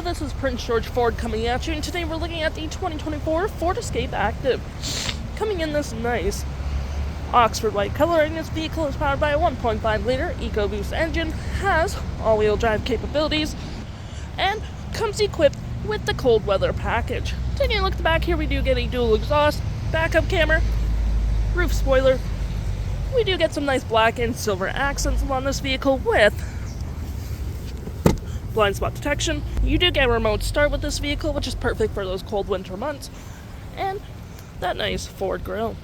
this is Prince George Ford coming at you, and today we're looking at the 2024 Ford Escape Active. Coming in this nice Oxford white color, and this vehicle is powered by a 1.5-liter EcoBoost engine, has all-wheel drive capabilities, and comes equipped with the cold weather package. Taking a look at the back here, we do get a dual exhaust, backup camera, roof spoiler. We do get some nice black and silver accents on this vehicle with blind spot detection. You do get a remote start with this vehicle, which is perfect for those cold winter months, and that nice Ford grille.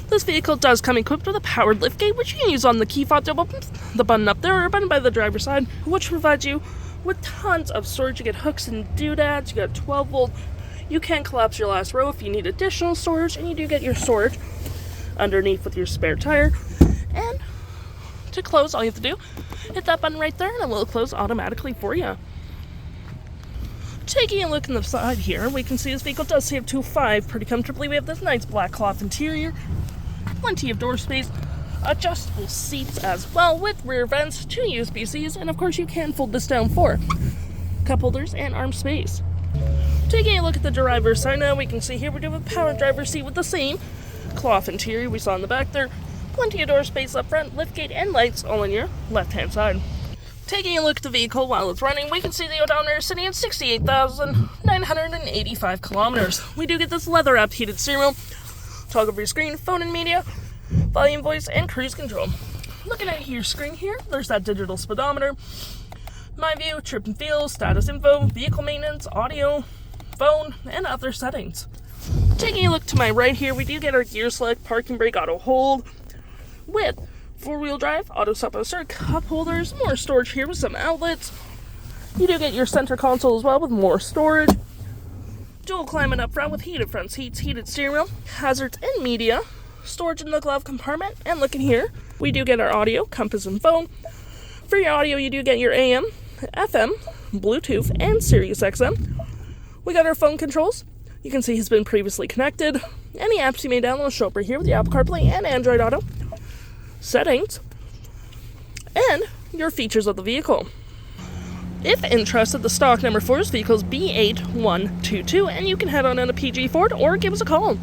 This vehicle does come equipped with a powered liftgate, which you can use on the key fob to open the button up there or a button by the driver's side, which provides you with tons of storage. You get hooks and doodads, you got 12 volt. You can collapse your last row if you need additional storage, and you do get your storage underneath with your spare tire. And to close, all you have to do, hit that button right there, and it will close automatically for you. Taking a look in the side here, we can see this vehicle does save to 5 pretty comfortably. We have this nice black cloth interior, plenty of door space, adjustable seats as well with rear vents, 2 USB-Cs, and of course you can fold this down for cup holders and arm space. Taking a look at the driver's side now, we can see here we do have a power driver's seat with the same cloth interior we saw in the back there. Plenty of door space up front, liftgate, and lights all on your left-hand side. Taking a look at the vehicle while it's running, we can see the odometer is sitting at 68,985 kilometers. We do get this leather-wrapped heated steering wheel, toggle for your screen, phone and media, volume, voice, and cruise control. Looking at your screen here, there's that digital speedometer, my view, trip and feel, status info, vehicle maintenance, audio, phone, and other settings. Taking a look to my right here, we do get our gear select, parking brake, auto hold, with 4-wheel drive, auto stop and start, cup holders, more storage here with some outlets. You do get your center console as well with more storage. Dual climate up front with heated front seats, heated steering wheel, hazards and media, storage in the glove compartment. And looking here, we do get our audio, compass and phone. For your audio, you do get your AM, FM, Bluetooth, and SiriusXM. We got our phone controls. You can see has been previously connected. Any apps you may download show up right here with the Apple CarPlay and Android Auto. Settings, and your features of the vehicle. If interested, the stock number for this vehicle is B8122, and you can head on down to PG Ford or give us a call.